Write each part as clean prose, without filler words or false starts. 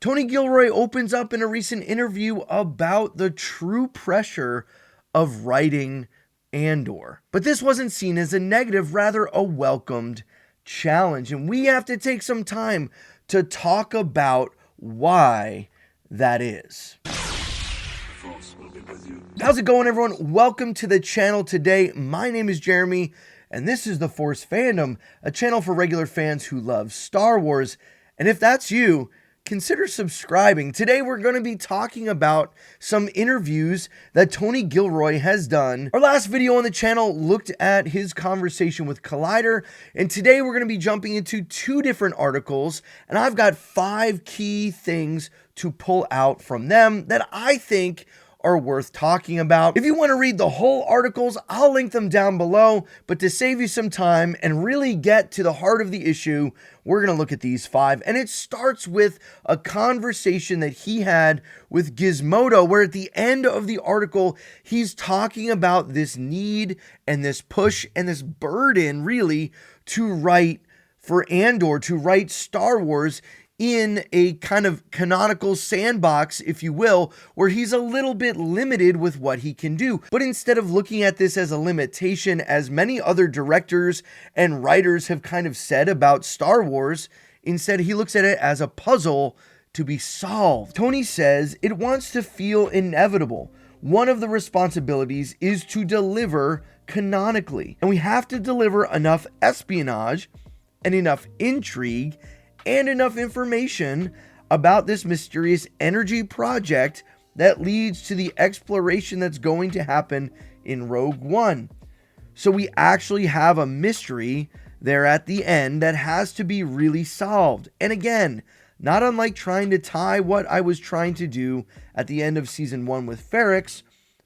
Tony Gilroy opens up in a recent interview about the true pressure of writing Andor. But this wasn't seen as a negative, rather a welcomed challenge. And we have to take some time to talk about why that is. How's it going, everyone? Welcome to the channel today. My name is Jeremy, and this is The Force Fandom, a channel for regular fans who love Star Wars. And if that's you, consider subscribing. Today we're going to be talking about some interviews that Tony Gilroy has done. Our last video on the channel looked at his conversation with Collider, and today we're going to be jumping into two different articles, and I've got 5 key things to pull out from them that I think are worth talking about. If you want to read the whole articles, I'll link them down below, but to save you some time and really get to the heart of the issue, we're going to look at these 5, and it starts with a conversation that he had with Gizmodo, where at the end of the article, he's talking about this need and this push and this burden, really, to write for Andor, to write Star Wars in a kind of canonical sandbox, if you will, where he's a little bit limited with what he can do. But instead of looking at this as a limitation, as many other directors and writers have kind of said about Star Wars, instead he looks at it as a puzzle to be solved. Tony says it wants to feel inevitable. One of the responsibilities is to deliver canonically, and we have to deliver enough espionage and enough intrigue and enough information about this mysterious energy project that leads to the exploration that's going to happen in Rogue One. So we actually have a mystery there at the end that has to be really solved. And again, not unlike trying to tie what I was trying to do at the end of season 1 with Ferrix,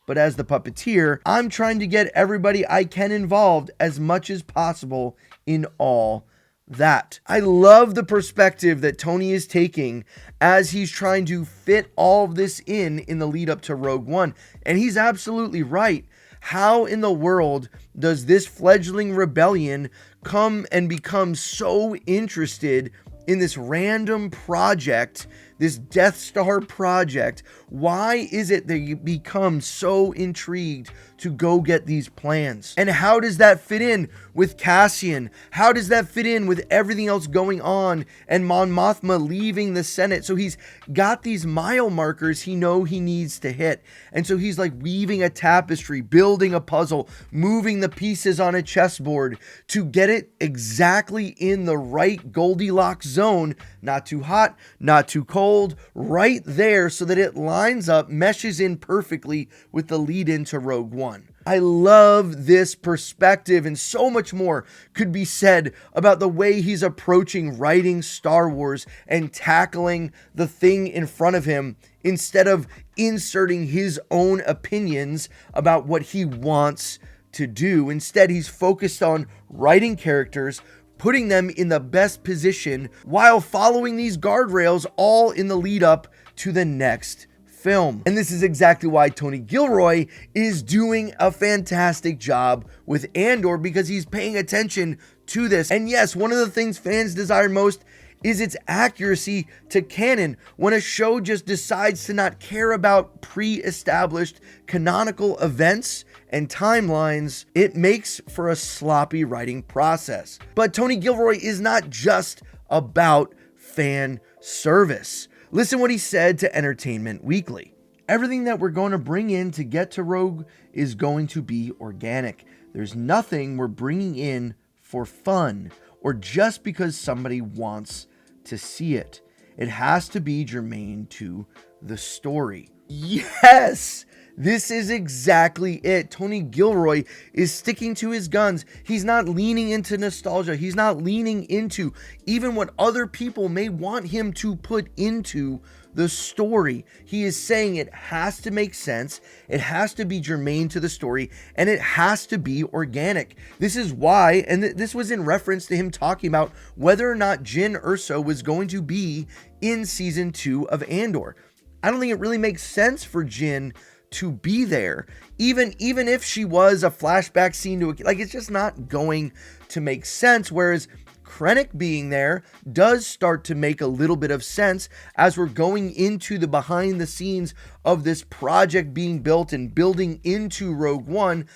but as the puppeteer, I'm trying to get everybody I can involved as much as possible in all that. I love the perspective that Tony is taking as he's trying to fit all of this in the lead up to Rogue One. And he's absolutely right. How in the world does this fledgling rebellion come and become so interested in this random project, this Death Star project? Why is it that you become so intrigued to go get these plans? And how does that fit in with Cassian? How does that fit in with everything else going on and Mon Mothma leaving the Senate? So he's got these mile markers he needs to hit. And so he's like weaving a tapestry, building a puzzle, moving the pieces on a chessboard to get it exactly in the right Goldilocks zone, not too hot, not too cold, right there so that it lines up, meshes in perfectly with the lead into Rogue One. I love this perspective, and so much more could be said about the way he's approaching writing Star Wars and tackling the thing in front of him instead of inserting his own opinions about what he wants to do. Instead, he's focused on writing characters, putting them in the best position while following these guardrails, all in the lead up to the next film. And this is exactly why Tony Gilroy is doing a fantastic job with Andor, because he's paying attention to this. And yes, one of the things fans desire most is its accuracy to canon. When a show just decides to not care about pre-established canonical events and timelines, it makes for a sloppy writing process. But Tony Gilroy is not just about fan service. Listen what he said to Entertainment Weekly. Everything that we're going to bring in to get to Rogue is going to be organic. There's nothing we're bringing in for fun or just because somebody wants to see it. It has to be germane to the story. Yes! This is exactly it. Tony Gilroy is sticking to his guns. He's not leaning into nostalgia. He's not leaning into even what other people may want him to put into the story. He is saying it has to make sense, it has to be germane to the story, and it has to be organic. This is why, and this was in reference to him talking about whether or not Jyn Erso was going to be in season 2 of Andor. I don't think it really makes sense for Jyn to be there, even if she was a flashback scene to like, it's just not going to make sense. Whereas Krennic being there does start to make a little bit of sense as we're going into the behind the scenes of this project being built and building into Rogue One.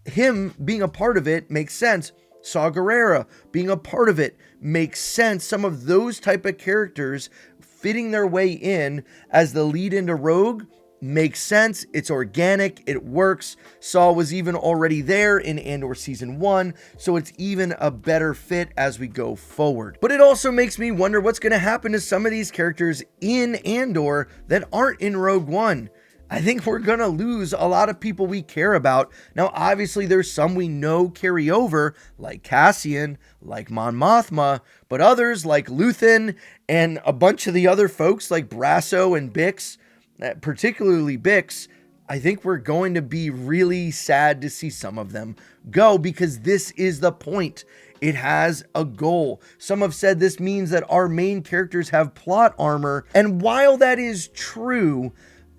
Him being a part of it makes sense. Saw Gerrera being a part of it makes sense. Some of those type of characters fitting their way in as the lead into Rogue makes sense. It's organic. It works. Saw was even already there in Andor season 1, so it's even a better fit as we go forward. But it also makes me wonder what's going to happen to some of these characters in Andor that aren't in Rogue One. I think we're going to lose a lot of people we care about. Now, obviously, there's some we know carry over, like Cassian, like Mon Mothma, but others like Luthen and a bunch of the other folks like Brasso and Bix, particularly Bix, I think we're going to be really sad to see some of them go because this is the point. It has a goal. Some have said this means that our main characters have plot armor. And while that is true,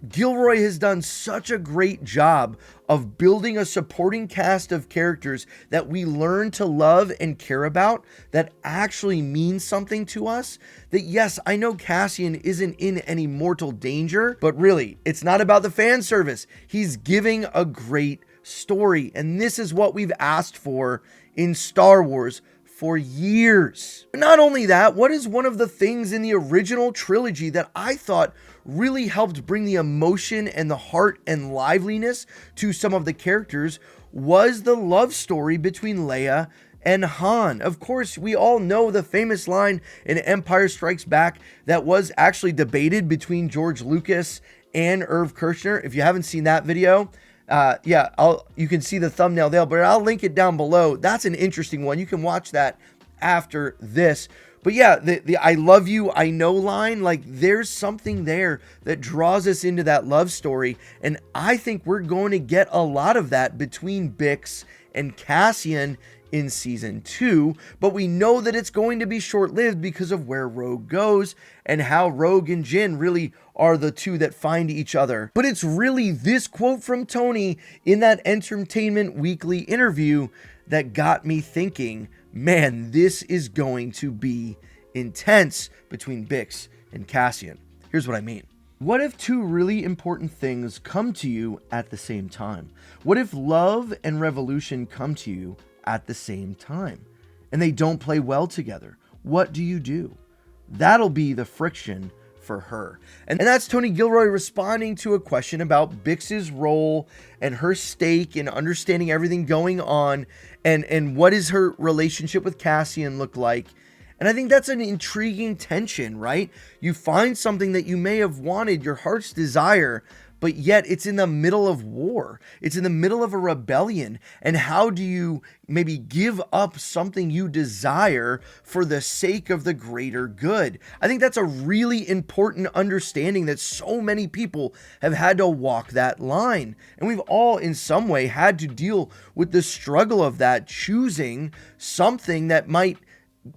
Gilroy has done such a great job of building a supporting cast of characters that we learn to love and care about that actually means something to us. That yes, I know Cassian isn't in any mortal danger, but really, it's not about the fan service. He's giving a great story, and this is what we've asked for in Star Wars for years. But not only that, what is one of the things in the original trilogy that I thought really helped bring the emotion and the heart and liveliness to some of the characters was the love story between Leia and Han. Of course, we all know the famous line in Empire Strikes Back that was actually debated between George Lucas and Irv Kirchner. If you haven't seen that video, you can see the thumbnail there, but I'll link it down below. That's an interesting one. You can watch that after this. But yeah, the I love you, I know line, like there's something there that draws us into that love story. And I think we're going to get a lot of that between Bix and Cassian in season 2, but we know that it's going to be short-lived because of where Rogue goes and how Rogue and Jyn really are the two that find each other. But it's really this quote from Tony in that Entertainment Weekly interview that got me thinking, man, this is going to be intense between Bix and Cassian. Here's what I mean. What if two really important things come to you at the same time? What if love and revolution come to you at the same time and they don't play well together? What do you do? That'll be the friction for her. And that's Tony Gilroy responding to a question about Bix's role and her stake in understanding everything going on and what does her relationship with Cassian look like. And I think that's an intriguing tension, right? You find something that you may have wanted, your heart's desire, but yet it's in the middle of war. It's in the middle of a rebellion. And how do you maybe give up something you desire for the sake of the greater good? I think that's a really important understanding that so many people have had to walk that line. And we've all in some way had to deal with the struggle of that, choosing something that might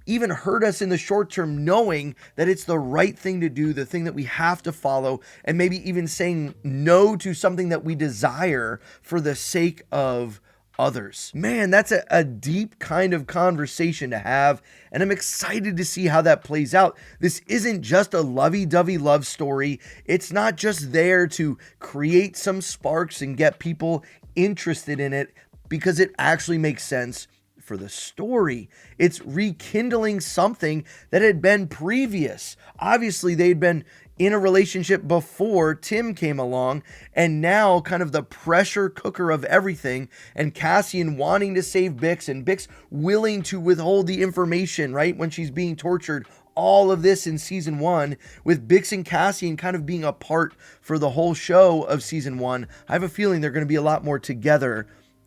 even hurt us in the short term, knowing that it's the right thing to do, the thing that we have to follow, and maybe even saying no to something that we desire for the sake of others. Man, that's a deep kind of conversation to have, and I'm excited to see how that plays out. This isn't just a lovey-dovey love story. It's not just there to create some sparks and get people interested in it because it actually makes sense for the story. It's rekindling something that had been previous. Obviously, they'd been in a relationship before Tim came along, and now kind of the pressure cooker of everything, and Cassian wanting to save Bix, and Bix willing to withhold the information, right, when she's being tortured. All of this in season 1, with Bix and Cassian kind of being apart for the whole show of season 1. I have a feeling they're going to be a lot more together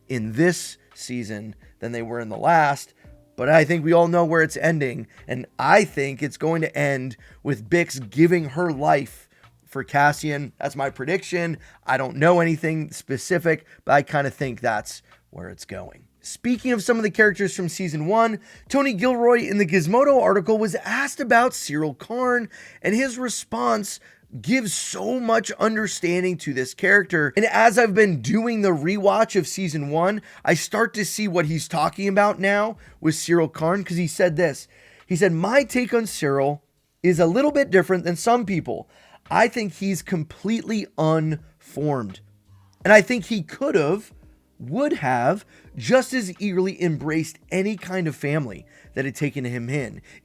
in this season than they were in the last, but I think we all know where it's ending, and I think it's going to end with Bix giving her life for Cassian. That's my prediction. I don't know anything specific, but I kind of think that's where it's going. Speaking of some of the characters from season 1, Tony Gilroy in the Gizmodo article was asked about Cyril Karn, and his response gives so much understanding to this character. And as I've been doing the rewatch of season 1, I start to see what he's talking about now with Cyril Karn, because he said this. He said, my take on Cyril is a little bit different than some people. I think he's completely unformed. And I think he would have just as eagerly embraced any kind of family that had taken him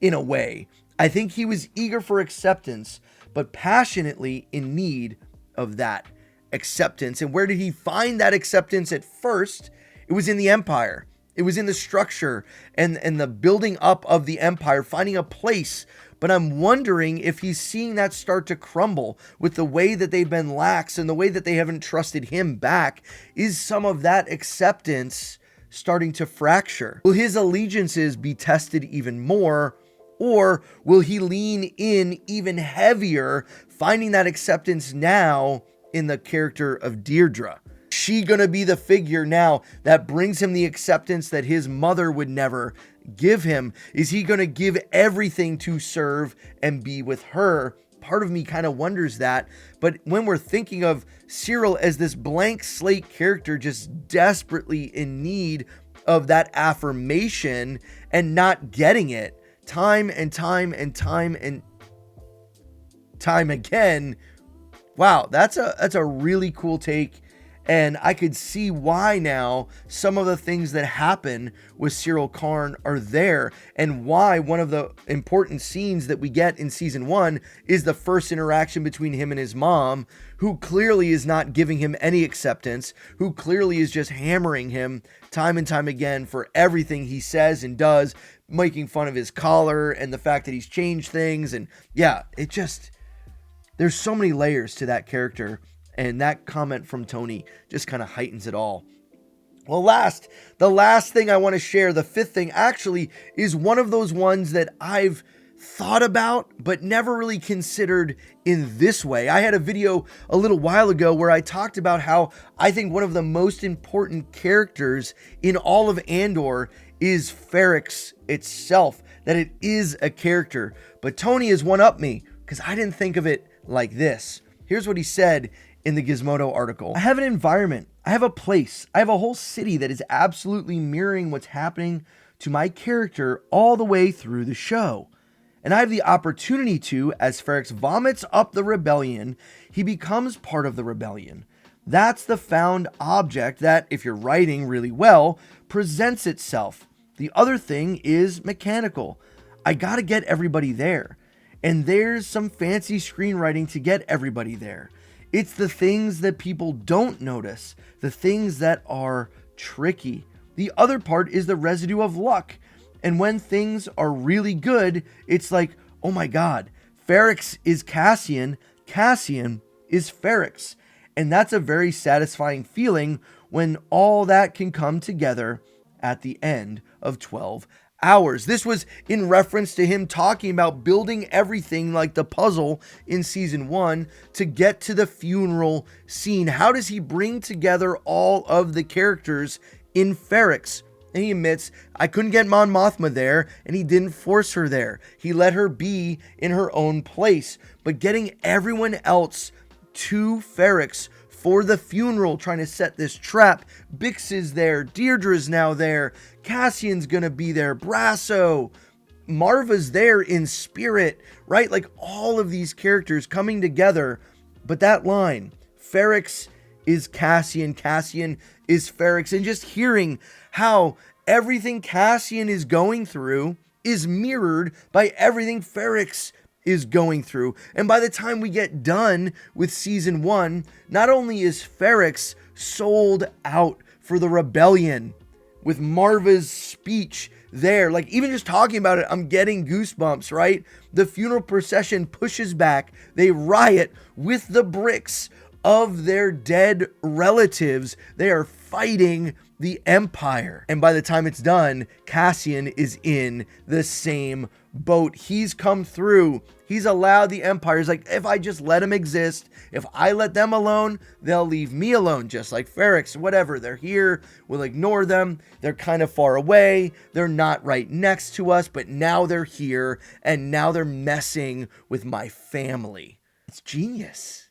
in a way. I think he was eager for acceptance, but passionately in need of that acceptance. And where did he find that acceptance at first? It was in the Empire. It was in the structure and the building up of the Empire, finding a place. But I'm wondering if he's seeing that start to crumble with the way that they've been lax and the way that they haven't trusted him back. Is some of that acceptance starting to fracture? Will his allegiances be tested even more? Or will he lean in even heavier, finding that acceptance now in the character of Deirdre? She gonna be the figure now that brings him the acceptance that his mother would never give him? Is he gonna give everything to serve and be with her? Part of me kind of wonders that. But when we're thinking of Cyril as this blank slate character just desperately in need of that affirmation and not getting it, time and time again. Wow, that's a really cool take. And I could see why now some of the things that happen with Cyril Karn are there, and why one of the important scenes that we get in season 1 is the first interaction between him and his mom, who clearly is not giving him any acceptance, who clearly is just hammering him time and time again for everything he says and does, making fun of his collar and the fact that he's changed things. And yeah, there's so many layers to that character. And that comment from Tony just kind of heightens it all. Well, the last thing I want to share, the fifth thing, actually is one of those ones that I've thought about, but never really considered in this way. I had a video a little while ago where I talked about how I think one of the most important characters in all of Andor is Ferrix itself, that it is a character. But Tony has one-upped me because I didn't think of it like this. Here's what he said in the Gizmodo article. I have an environment, I have a place, I have a whole city that is absolutely mirroring what's happening to my character all the way through the show. And I have the opportunity to, as Ferrix vomits up the rebellion, he becomes part of the rebellion. That's the found object that, if you're writing really well, presents itself. The other thing is mechanical. I gotta get everybody there. And there's some fancy screenwriting to get everybody there. It's the things that people don't notice, the things that are tricky. The other part is the residue of luck. And when things are really good, it's like, oh my God, Ferrix is Cassian, Cassian is Ferrix. And that's a very satisfying feeling when all that can come together at the end of 12 hours. This was in reference to him talking about building everything like the puzzle in season 1 to get to the funeral scene. How does he bring together all of the characters in Ferrix? And he admits, I couldn't get Mon Mothma there, and he didn't force her there. He let her be in her own place. But getting everyone else to Ferrix for the funeral, trying to set this trap. Bix is there, Deirdre's now there, Cassian's gonna be there, Brasso, Marva's there in spirit, right? Like all of these characters coming together. But that line, Ferrix is Cassian, Cassian is Ferrix, and just hearing how everything Cassian is going through is mirrored by everything Ferrix is going through. And by the time we get done with season 1, not only is Ferrix sold out for the rebellion with Marva's speech there, like even just talking about it, I'm getting goosebumps, right? The funeral procession pushes back. They riot with the bricks of their dead relatives. They are fighting the Empire. And by the time it's done, Cassian is in the same boat. He's come through. He's allowed the Empire. He's like, if I just let them exist, if I let them alone, they'll leave me alone, just like Ferrix, whatever. They're here. We'll ignore them. They're kind of far away. They're not right next to us, but now they're here, and now they're messing with my family. It's genius.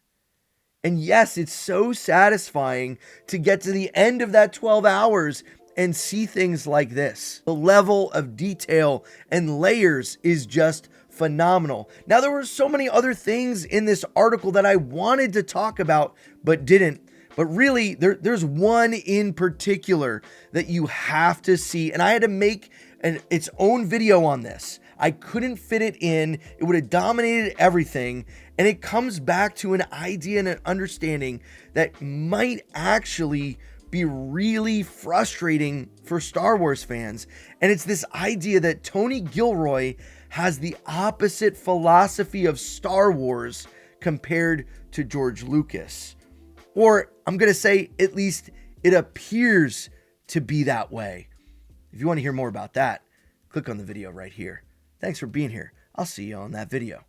And yes, it's so satisfying to get to the end of that 12 hours and see things like this. The level of detail and layers is just phenomenal. Now, there were so many other things in this article that I wanted to talk about, but didn't. But really, there's one in particular that you have to see. And I had to make its own video on this. I couldn't fit it in. It would have dominated everything. And it comes back to an idea and an understanding that might actually be really frustrating for Star Wars fans. And it's this idea that Tony Gilroy has the opposite philosophy of Star Wars compared to George Lucas. Or I'm going to say, at least it appears to be that way. If you want to hear more about that, click on the video right here. Thanks for being here. I'll see you on that video.